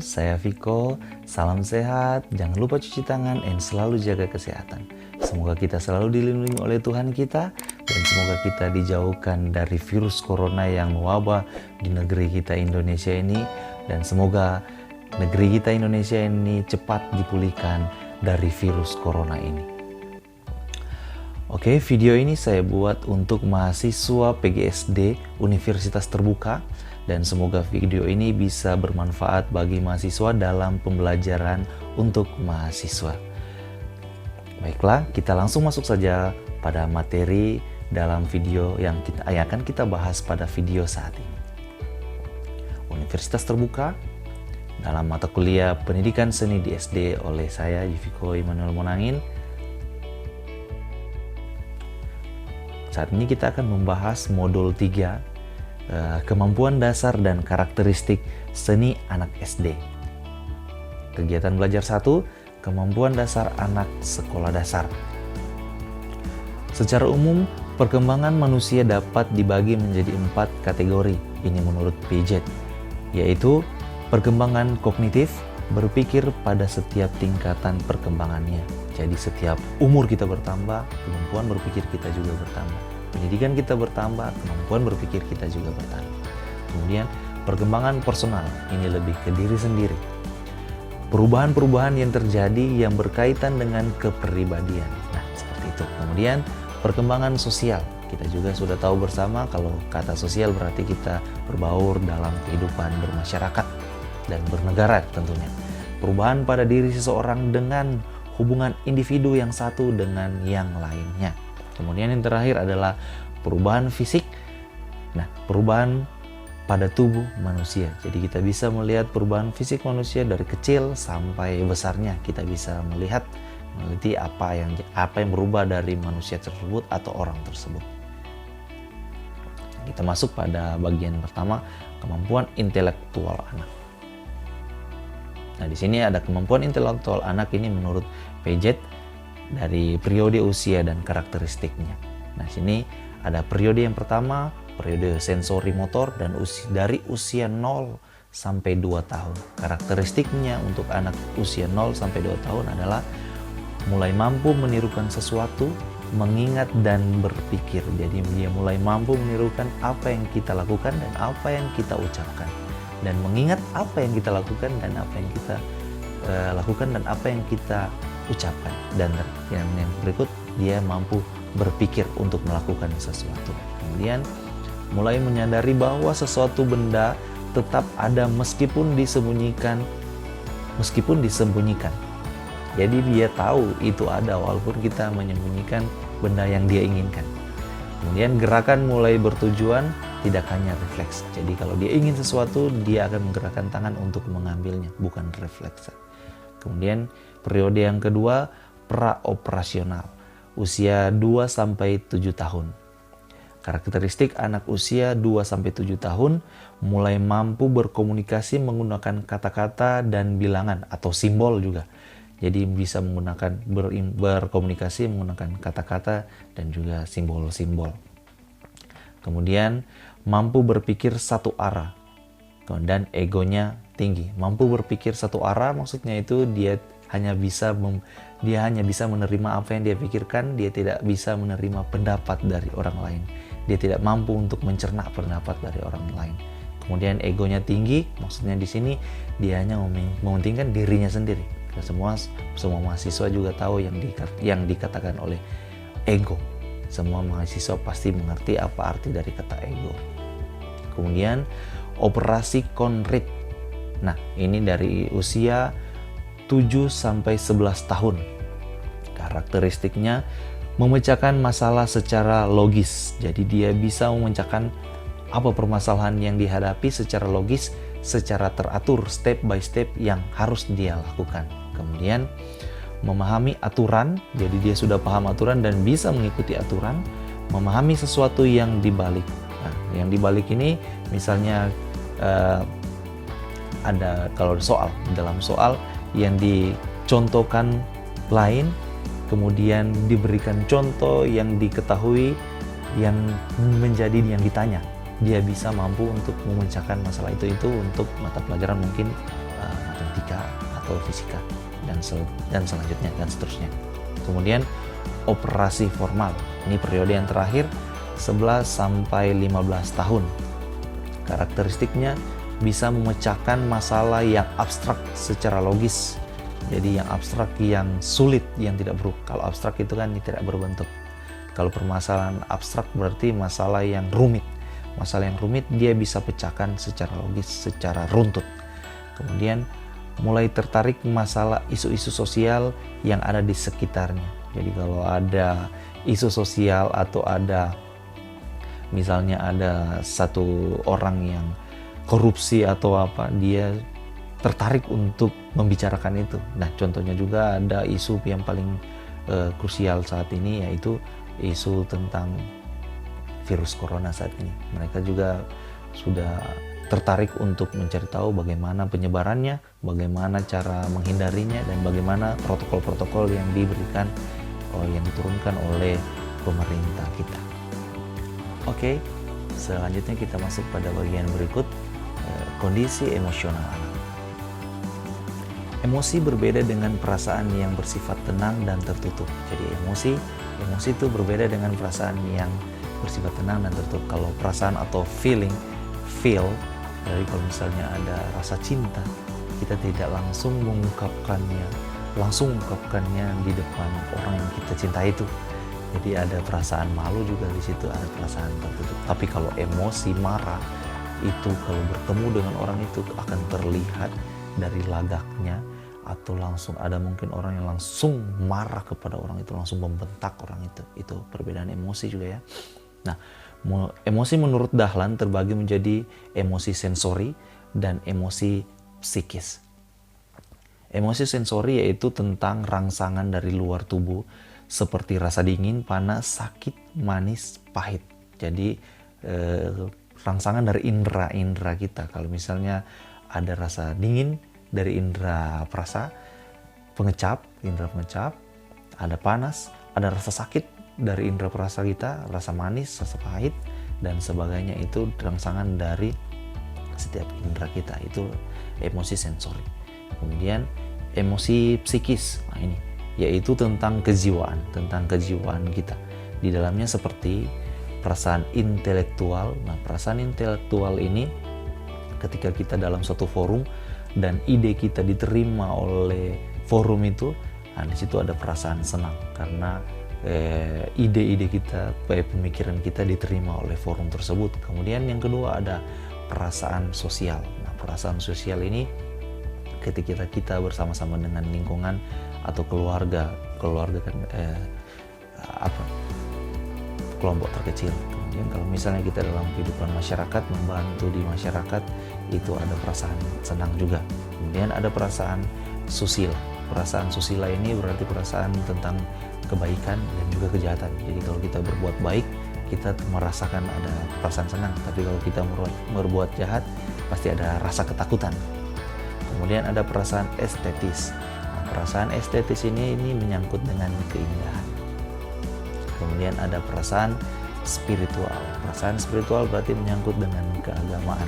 saya Viko. Salam sehat, jangan lupa cuci tangan, dan selalu jaga kesehatan. Semoga kita selalu dilindungi oleh Tuhan kita, dan semoga kita dijauhkan dari virus corona yang mewabah di negeri kita Indonesia ini. Dan semoga negeri kita Indonesia ini cepat dipulihkan dari virus corona ini. Oke, video ini saya buat untuk mahasiswa PGSD Universitas Terbuka. Dan semoga video ini bisa bermanfaat bagi mahasiswa dalam pembelajaran untuk mahasiswa. Baiklah, kita langsung masuk saja pada materi dalam video yang akan kita bahas pada video saat ini. Universitas Terbuka dalam mata kuliah Pendidikan Seni di SD oleh saya, Viko Immanuel Monangin. Saat ini kita akan membahas modul 3, kemampuan dasar dan karakteristik seni anak SD. Kegiatan belajar 1, kemampuan dasar anak sekolah dasar. Secara umum, perkembangan manusia dapat dibagi menjadi 4 kategori. Ini menurut Piaget, yaitu perkembangan kognitif, berpikir pada setiap tingkatan perkembangannya. Jadi setiap umur kita bertambah, kemampuan berpikir kita juga bertambah. Pendidikan kita bertambah, kemampuan berpikir kita juga bertambah. Kemudian perkembangan personal, ini lebih ke diri sendiri. Perubahan-perubahan yang terjadi yang berkaitan dengan kepribadian. Nah, seperti itu. Kemudian perkembangan sosial. Kita juga sudah tahu bersama kalau kata sosial berarti kita berbaur dalam kehidupan bermasyarakat dan bernegara tentunya. Perubahan pada diri seseorang dengan hubungan individu yang satu dengan yang lainnya. Kemudian yang terakhir adalah perubahan fisik. Nah, perubahan pada tubuh manusia. Jadi kita bisa melihat perubahan fisik manusia dari kecil sampai besarnya. Kita bisa melihat, meneliti apa yang berubah dari manusia tersebut atau orang tersebut. Kita masuk pada bagian pertama, kemampuan intelektual anak. Nah, di sini ada kemampuan intelektual anak ini menurut Piaget dari periode usia dan karakteristiknya. Nah, sini ada periode yang pertama, periode sensori motor dan dari usia 0 sampai 2 tahun. Karakteristiknya untuk anak usia 0 sampai 2 tahun adalah mulai mampu menirukan sesuatu, mengingat dan berpikir. Jadi dia mulai mampu menirukan apa yang kita lakukan dan apa yang kita ucapkan. Dan mengingat apa yang kita lakukan dan apa yang kita lakukan dan apa yang kita ucapkan. Dan yang berikut, dia mampu berpikir untuk melakukan sesuatu. Kemudian mulai menyadari bahwa sesuatu benda tetap ada meskipun disembunyikan. Jadi dia tahu itu ada walaupun kita menyembunyikan benda yang dia inginkan. Kemudian gerakan mulai bertujuan, tidak hanya refleks. Jadi kalau dia ingin sesuatu, dia akan menggerakkan tangan untuk mengambilnya, bukan refleks. Kemudian periode yang kedua, praoperasional, usia 2-7 tahun. Karakteristik anak usia 2-7 tahun mulai mampu berkomunikasi menggunakan kata-kata dan bilangan atau simbol juga. Jadi bisa menggunakan berkomunikasi menggunakan kata-kata dan juga simbol-simbol. Kemudian mampu berpikir satu arah. Dan egonya tinggi. Mampu berpikir satu arah maksudnya itu dia hanya bisa menerima apa yang dia pikirkan, dia tidak bisa menerima pendapat dari orang lain. Dia tidak mampu untuk mencerna pendapat dari orang lain. Kemudian egonya tinggi, maksudnya di sini dia hanya mementingkan dirinya sendiri. Semua mahasiswa juga tahu yang dikatakan oleh ego. Semua mahasiswa pasti mengerti apa arti dari kata ego. Kemudian operasi konkret. Nah, ini dari usia 7-11 tahun. Karakteristiknya memecahkan masalah secara logis. Jadi dia bisa memecahkan apa permasalahan yang dihadapi secara logis, secara teratur, step by step yang harus dia lakukan. Kemudian memahami aturan, jadi dia sudah paham aturan dan bisa mengikuti aturan. Memahami sesuatu yang dibalik. Nah, yang dibalik ini misalnya ada kalau dalam soal yang dicontohkan lain, kemudian diberikan contoh yang diketahui yang menjadi yang ditanya. Dia bisa mampu untuk memecahkan masalah itu untuk mata pelajaran mungkin matematika atau fisika dan selanjutnya dan seterusnya. Kemudian operasi formal, ini periode yang terakhir 11 sampai 15 tahun. Karakteristiknya bisa memecahkan masalah yang abstrak secara logis. Jadi yang abstrak yang sulit, yang tidak kalau abstrak itu kan tidak berbentuk. Kalau permasalahan abstrak berarti masalah yang rumit. Masalah yang rumit dia bisa pecahkan secara logis, secara runtut. Kemudian mulai tertarik masalah isu-isu sosial yang ada di sekitarnya. Jadi kalau ada isu sosial atau ada misalnya ada satu orang yang korupsi atau apa, dia tertarik untuk membicarakan itu. Nah, contohnya juga ada isu yang paling krusial saat ini, yaitu isu tentang virus corona saat ini. Mereka juga sudah tertarik untuk mencari tahu bagaimana penyebarannya, bagaimana cara menghindarinya, dan bagaimana protokol-protokol yang diberikan, yang diturunkan oleh pemerintah kita. Oke, selanjutnya kita masuk pada bagian berikut, kondisi emosional anak. Emosi berbeda dengan perasaan yang bersifat tenang dan tertutup. Jadi emosi itu berbeda dengan perasaan yang bersifat tenang dan tertutup. Kalau perasaan atau feel, jadi kalau misalnya ada rasa cinta, kita tidak langsung mengungkapkannya di depan orang yang kita cintai itu. Jadi ada perasaan malu juga di situ, ada perasaan tertutup. Tapi kalau emosi marah itu kalau bertemu dengan orang itu akan terlihat dari lagaknya, atau langsung ada mungkin orang yang langsung marah kepada orang itu, langsung membentak orang itu perbedaan emosi juga ya. Nah, emosi menurut Dahlan terbagi menjadi emosi sensori dan emosi psikis. Emosi sensori yaitu tentang rangsangan dari luar tubuh seperti rasa dingin, panas, sakit, manis, pahit. Jadi rangsangan dari indera kita. Kalau misalnya ada rasa dingin dari indera perasa, indera pengecap, ada panas, ada rasa sakit dari indera perasa kita, rasa manis, rasa pahit, dan sebagainya. Itu rangsangan dari setiap indera kita, itu emosi sensori. Kemudian emosi psikis, nah ini yaitu tentang kejiwaan kita. Di dalamnya seperti perasaan intelektual. Nah, perasaan intelektual ini ketika kita dalam suatu forum dan ide kita diterima oleh forum itu, nah di situ ada perasaan senang karena ide-ide kita, pemikiran kita diterima oleh forum tersebut. Kemudian yang kedua ada perasaan sosial. Nah, perasaan sosial ini ketika kita bersama-sama dengan lingkungan atau keluarga kan kelompok terkecil. Kemudian kalau misalnya kita dalam kehidupan masyarakat, membantu di masyarakat, itu ada perasaan senang juga. Kemudian ada perasaan susila. Perasaan susila ini berarti perasaan tentang kebaikan dan juga kejahatan. Jadi kalau kita berbuat baik, kita merasakan ada perasaan senang. Tapi kalau kita berbuat jahat, pasti ada rasa ketakutan. Kemudian ada perasaan estetis. Nah, perasaan estetis ini menyangkut dengan keindahan. Kemudian ada perasaan spiritual. Perasaan spiritual berarti menyangkut dengan keagamaan.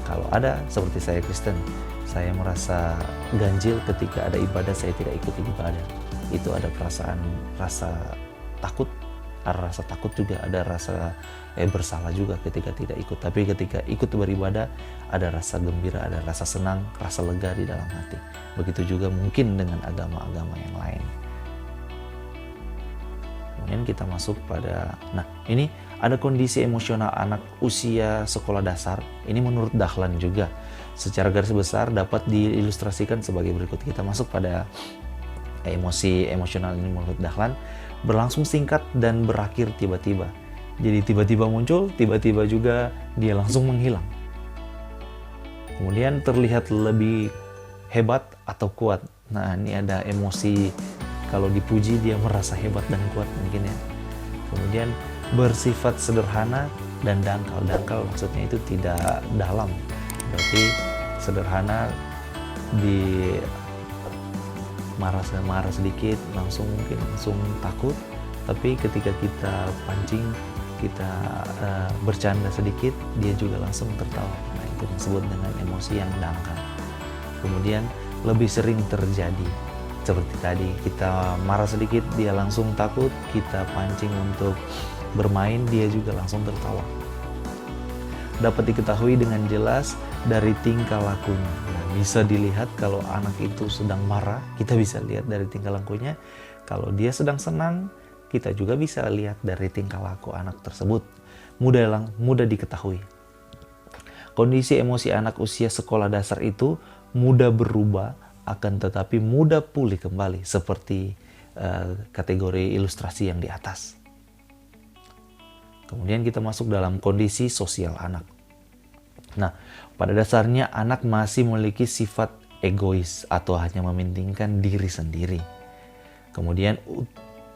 Kalau ada, seperti saya Kristen, saya merasa ganjil ketika ada ibadah, saya tidak ikut ibadah. Itu ada perasaan rasa takut, ada rasa takut juga, ada rasa bersalah juga ketika tidak ikut. Tapi ketika ikut beribadah, ada rasa gembira, ada rasa senang, rasa lega di dalam hati. Begitu juga mungkin dengan agama-agama yang lain. Kemudian kita masuk pada, nah ini ada kondisi emosional anak usia sekolah dasar. Ini menurut Dahlan juga. Secara garis besar dapat diilustrasikan sebagai berikut. Kita masuk pada emosi emosional ini menurut Dahlan. Berlangsung singkat dan berakhir tiba-tiba. Jadi tiba-tiba muncul, tiba-tiba juga dia langsung menghilang. Kemudian terlihat lebih hebat atau kuat. Nah, ini ada emosi, kalau dipuji dia merasa hebat dan kuat mungkin ya. Kemudian bersifat sederhana dan dangkal. Dangkal maksudnya itu tidak dalam. Berarti sederhana, di marah sedikit langsung takut. Tapi ketika kita pancing, kita bercanda sedikit, dia juga langsung tertawa. Nah, itu disebut dengan emosi yang dangkal. Kemudian lebih sering terjadi. Seperti tadi, kita marah sedikit, dia langsung takut, kita pancing untuk bermain, dia juga langsung tertawa. Dapat diketahui dengan jelas dari tingkah lakunya. Nah, bisa dilihat kalau anak itu sedang marah, kita bisa lihat dari tingkah lakunya. Kalau dia sedang senang, kita juga bisa lihat dari tingkah laku anak tersebut. Mudah diketahui. Kondisi emosi anak usia sekolah dasar itu mudah berubah, akan tetapi mudah pulih kembali seperti kategori ilustrasi yang di atas. Kemudian kita masuk dalam kondisi sosial anak. Nah, pada dasarnya anak masih memiliki sifat egois atau hanya mementingkan diri sendiri. Kemudian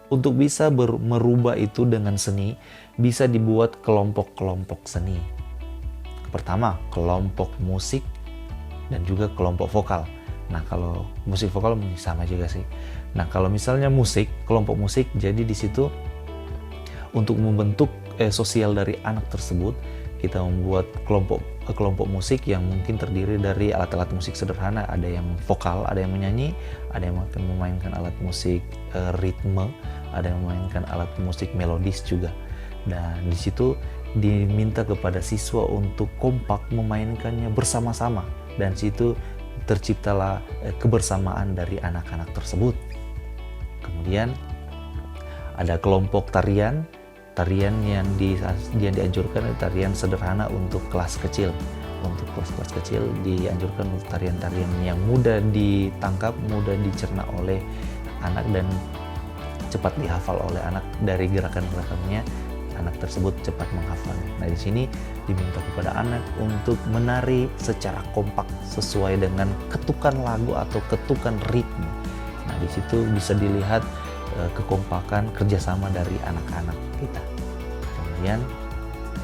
untuk bisa merubah itu dengan seni, bisa dibuat kelompok-kelompok seni. Pertama, kelompok musik dan juga kelompok vokal. Nah, kalau musik vokal sama juga sih. Nah, kalau misalnya musik, kelompok musik, jadi di situ untuk membentuk sosial dari anak tersebut, kita membuat kelompok musik yang mungkin terdiri dari alat-alat musik sederhana. Ada yang vokal, ada yang menyanyi, ada yang akan memainkan alat musik ritme, ada yang memainkan alat musik melodis juga. Dan di situ diminta kepada siswa untuk kompak memainkannya bersama-sama, dan situ terciptalah kebersamaan dari anak-anak tersebut. Kemudian ada kelompok tarian yang dianjurkan tarian sederhana untuk kelas kecil. Untuk kelas-kelas kecil dianjurkan untuk tarian-tarian yang mudah ditangkap, mudah dicerna oleh anak dan cepat dihafal oleh anak. Dari gerakan-gerakannya anak tersebut cepat menghafal. Nah, di sini diminta kepada anak untuk menari secara kompak sesuai dengan ketukan lagu atau ketukan ritme. Nah, di situ bisa dilihat kekompakan kerjasama dari anak-anak kita. Kemudian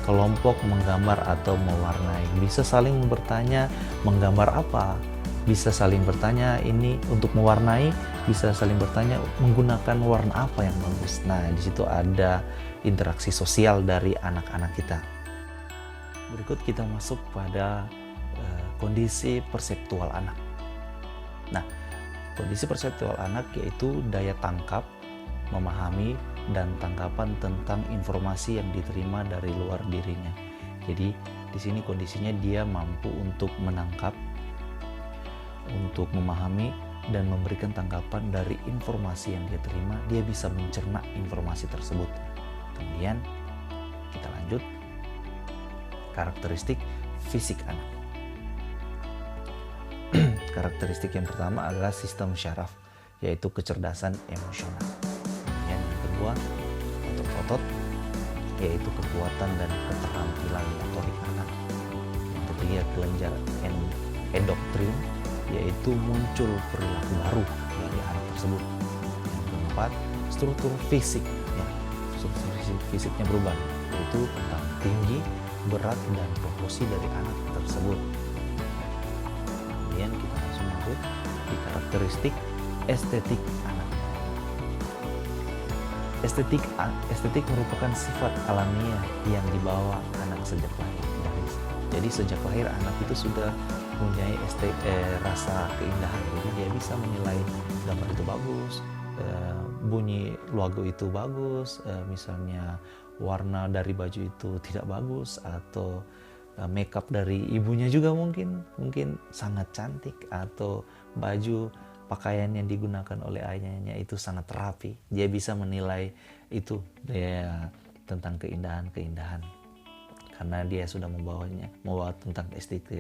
kelompok menggambar atau mewarnai, bisa saling bertanya menggambar apa, bisa saling bertanya ini untuk mewarnai, bisa saling bertanya menggunakan warna apa yang bagus. Nah, di situ ada interaksi sosial dari anak-anak kita. Berikut kita masuk pada kondisi perseptual anak. Nah, kondisi perseptual anak yaitu daya tangkap, memahami, dan tangkapan tentang informasi yang diterima dari luar dirinya. Jadi di sini kondisinya dia mampu untuk menangkap, untuk memahami, dan memberikan tanggapan dari informasi yang dia terima. Dia bisa mencerna informasi tersebut. Kemudian kita lanjut, karakteristik fisik anak. Karakteristik yang pertama adalah sistem syaraf, yaitu kecerdasan emosional. Kemudian yang kedua, otot-otot, yaitu kekuatan dan keterampilan motorik anak. Yang ketiga, kelenjar endoktrin, yaitu muncul perilaku baru dari anak tersebut. Yang keempat, struktur fisik, fisiknya berubah, yaitu tentang tinggi, berat, dan proporsi dari anak tersebut. Kemudian kita langsung masuk di karakteristik estetik anak. Estetik merupakan sifat alamiah yang dibawa anak sejak lahir. Jadi sejak lahir anak itu sudah mempunyai rasa keindahan, jadi dia bisa menilai gambar itu bagus, bunyi logo itu bagus, misalnya warna dari baju itu tidak bagus, atau makeup dari ibunya juga mungkin sangat cantik, atau baju pakaian yang digunakan oleh ayahnya itu sangat rapi. Dia bisa menilai itu dia tentang keindahan karena dia sudah membawa tentang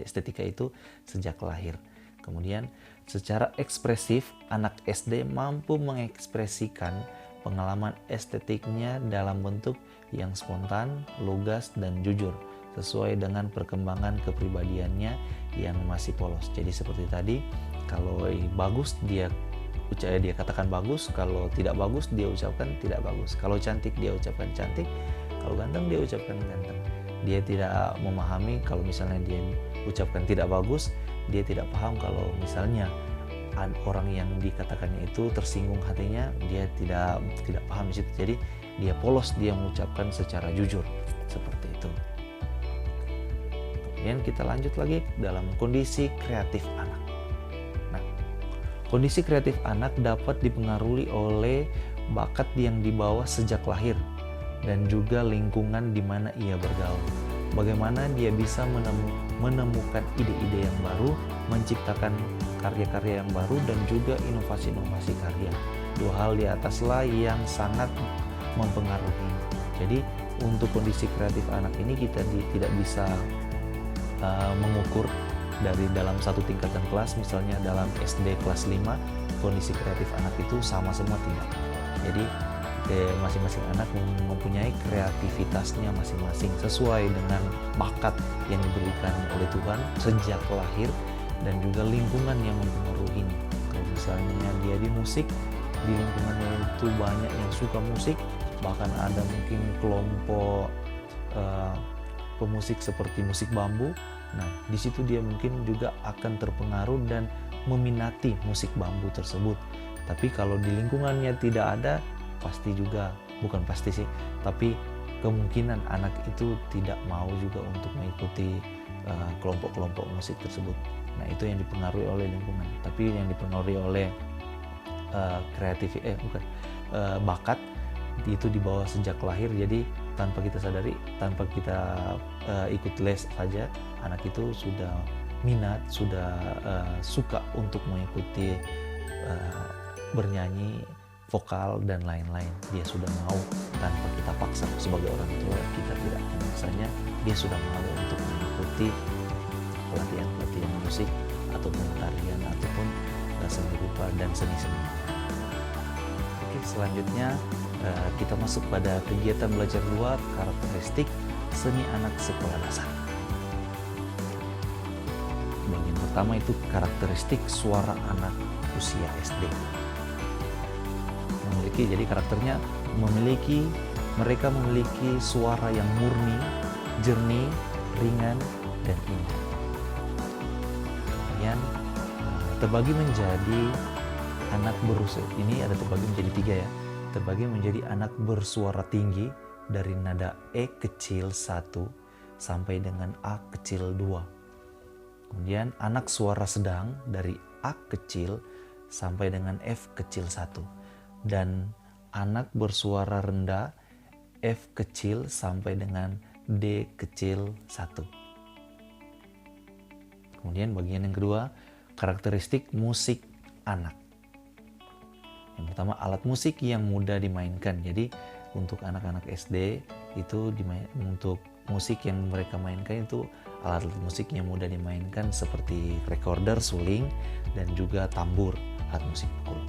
estetika itu sejak lahir. Kemudian secara ekspresif, anak SD mampu mengekspresikan pengalaman estetiknya dalam bentuk yang spontan, lugas, dan jujur sesuai dengan perkembangan kepribadiannya yang masih polos. Jadi seperti tadi, kalau bagus dia katakan bagus, kalau tidak bagus dia ucapkan tidak bagus, kalau cantik dia ucapkan cantik, kalau ganteng dia ucapkan ganteng. Dia tidak memahami kalau misalnya dia ucapkan tidak bagus, dia tidak paham kalau misalnya orang yang dikatakannya itu tersinggung hatinya, dia tidak paham di situ. Jadi dia polos, dia mengucapkan secara jujur seperti itu. Kemudian kita lanjut lagi dalam kondisi kreatif anak. Nah, Kondisi kreatif anak dapat dipengaruhi oleh bakat yang dibawa sejak lahir dan juga lingkungan di mana ia bergaul. Bagaimana dia bisa menemukan ide-ide yang baru, menciptakan karya-karya yang baru, dan juga inovasi-inovasi karya. Dua hal di ataslah yang sangat mempengaruhi. Jadi untuk kondisi kreatif anak ini kita tidak bisa mengukur dari dalam satu tingkatan kelas. Misalnya dalam SD kelas 5 kondisi kreatif anak itu sama semua, tidak. Jadi masing-masing anak mempunyai kreativitasnya masing-masing sesuai dengan bakat yang diberikan oleh Tuhan sejak lahir dan juga lingkungan yang mempengaruhinya. Kalau misalnya dia di musik, di lingkungannya itu banyak yang suka musik, bahkan ada mungkin kelompok pemusik seperti musik bambu. Nah, di situ dia mungkin juga akan terpengaruh dan meminati musik bambu tersebut. Tapi kalau di lingkungannya tidak ada, pasti juga, bukan pasti sih, tapi kemungkinan anak itu tidak mau juga untuk mengikuti kelompok-kelompok musik tersebut. Nah, itu yang dipengaruhi oleh lingkungan. Tapi yang dipengaruhi oleh bakat itu dibawa sejak lahir. Jadi tanpa kita sadari, tanpa kita ikut les saja, anak itu sudah minat, sudah suka untuk mengikuti bernyanyi, vokal, dan lain-lain. Dia sudah mau tanpa kita paksa. Sebagai orang tua, kita tidak memaksanya, dia sudah mau untuk mengikuti pelatihan-pelatihan musik ataupun tarian ataupun seni rupa dan seni-seni. Oke, selanjutnya kita masuk pada kegiatan belajar 2, karakteristik seni anak sekolah dasar. Bagian pertama itu karakteristik suara anak usia SD. Jadi karakternya mereka memiliki suara yang murni, jernih, ringan, dan indah. Kemudian terbagi menjadi anak berusia, ini ada terbagi menjadi 3 ya. Terbagi menjadi anak bersuara tinggi dari nada E kecil 1 sampai dengan A kecil 2. Kemudian anak suara sedang dari A kecil sampai dengan F kecil 1. Dan anak bersuara rendah F kecil sampai dengan D kecil 1. Kemudian bagian yang kedua, karakteristik musik anak. Yang pertama, alat musik yang mudah dimainkan. Jadi untuk anak-anak SD itu untuk musik yang mereka mainkan itu alat musik yang mudah dimainkan seperti recorder, suling, dan juga tambur, alat musik pukul.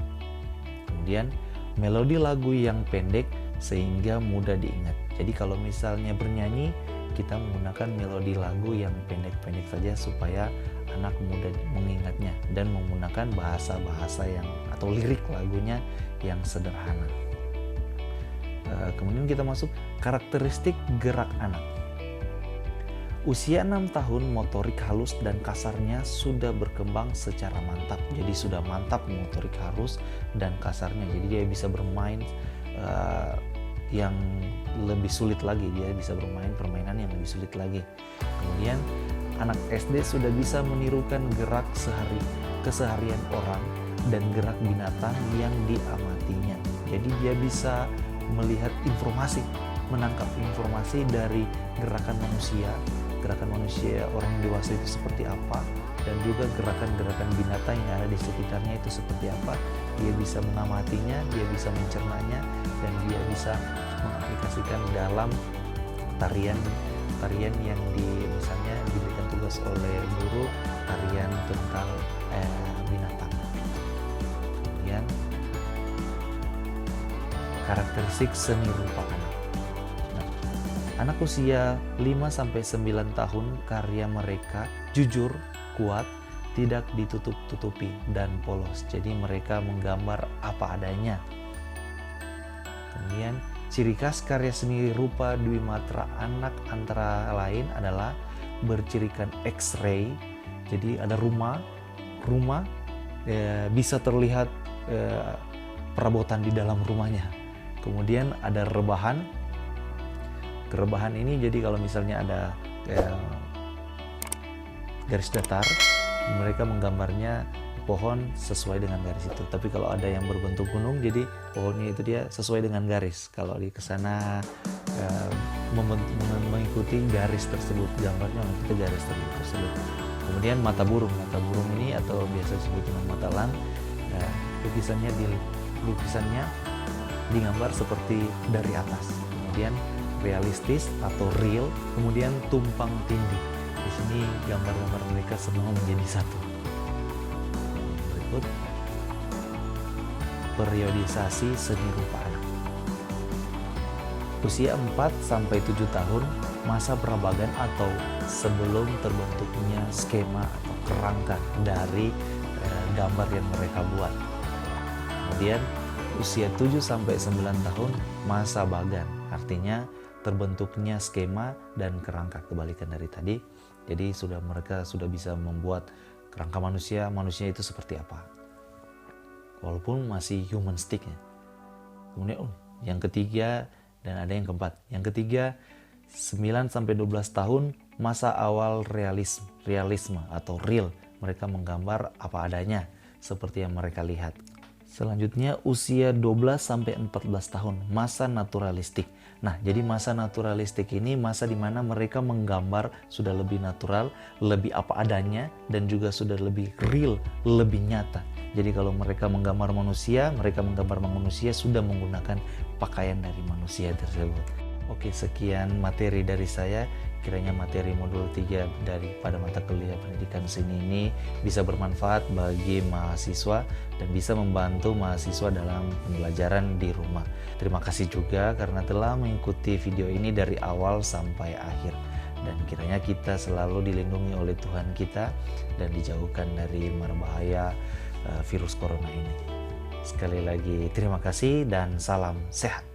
Kemudian melodi lagu yang pendek sehingga mudah diingat. Jadi kalau misalnya bernyanyi, kita menggunakan melodi lagu yang pendek-pendek saja supaya anak mudah mengingatnya, dan menggunakan bahasa-bahasa atau lirik lagunya yang sederhana. Kemudian kita masuk karakteristik gerak anak. Usia 6 tahun, motorik halus dan kasarnya sudah berkembang secara mantap. Jadi sudah mantap motorik halus dan kasarnya. Jadi dia bisa bermain yang lebih sulit lagi. Dia bisa bermain permainan yang lebih sulit lagi. Kemudian anak SD sudah bisa menirukan gerak keseharian orang dan gerak binatang yang diamatinya. Jadi dia bisa melihat informasi, menangkap informasi dari gerakan manusia orang dewasa itu seperti apa, dan juga gerakan-gerakan binatang yang ada di sekitarnya itu seperti apa. Dia bisa mengamatinya, dia bisa mencernanya, dan dia bisa mengaplikasikan dalam tarian yang misalnya diberikan tugas oleh guru, tarian tentang binatang. Kemudian karakteristik seni rupa anak. Nah, anak usia 5-9 tahun, karya mereka jujur, kuat, tidak ditutup-tutupi, dan polos. Jadi mereka menggambar apa adanya. Kemudian ciri khas karya seni rupa Dwi Matra anak antara lain adalah bercirikan X-ray. Jadi ada rumah bisa terlihat perabotan di dalam rumahnya. Kemudian ada rebahan ini, jadi kalau misalnya ada garis datar, mereka menggambarnya pohon sesuai dengan garis itu. Tapi kalau ada yang berbentuk gunung, jadi pohonnya itu dia sesuai dengan garis. Kalau di kesana mengikuti garis tersebut, gambarnya mengikuti garis tersebut. Kemudian mata burung ini atau biasa disebut dengan mata elang, lukisannya digambar seperti dari atas. Kemudian realistis atau real, kemudian tumpang tindih. Di sini gambar-gambar mereka semua menjadi satu. Berikut periodisasi seni rupa anak. Usia 4-7 tahun, masa perabagan atau sebelum terbentuknya skema atau kerangka dari gambar yang mereka buat. Kemudian usia 7-9 tahun, masa bagan, artinya terbentuknya skema dan kerangka, kebalikan dari tadi. Jadi mereka sudah bisa membuat kerangka manusia itu seperti apa, walaupun masih human stick ya. Kemudian yang ketiga, dan ada yang keempat. Yang ketiga, 9-12 tahun, masa awal realisme atau real. Mereka menggambar apa adanya seperti yang mereka lihat. Selanjutnya usia 12-14 tahun, masa naturalistik. Nah, jadi masa naturalistik ini masa dimana mereka menggambar sudah lebih natural, lebih apa adanya, dan juga sudah lebih real, lebih nyata. Jadi kalau mereka menggambar manusia sudah menggunakan pakaian dari manusia tersebut. Oke, sekian materi dari saya. Kiranya materi modul 3 pada mata kuliah pendidikan seni ini bisa bermanfaat bagi mahasiswa dan bisa membantu mahasiswa dalam pembelajaran di rumah. Terima kasih juga karena telah mengikuti video ini dari awal sampai akhir. Dan kiranya kita selalu dilindungi oleh Tuhan kita dan dijauhkan dari mara bahaya virus corona ini. Sekali lagi terima kasih dan salam sehat.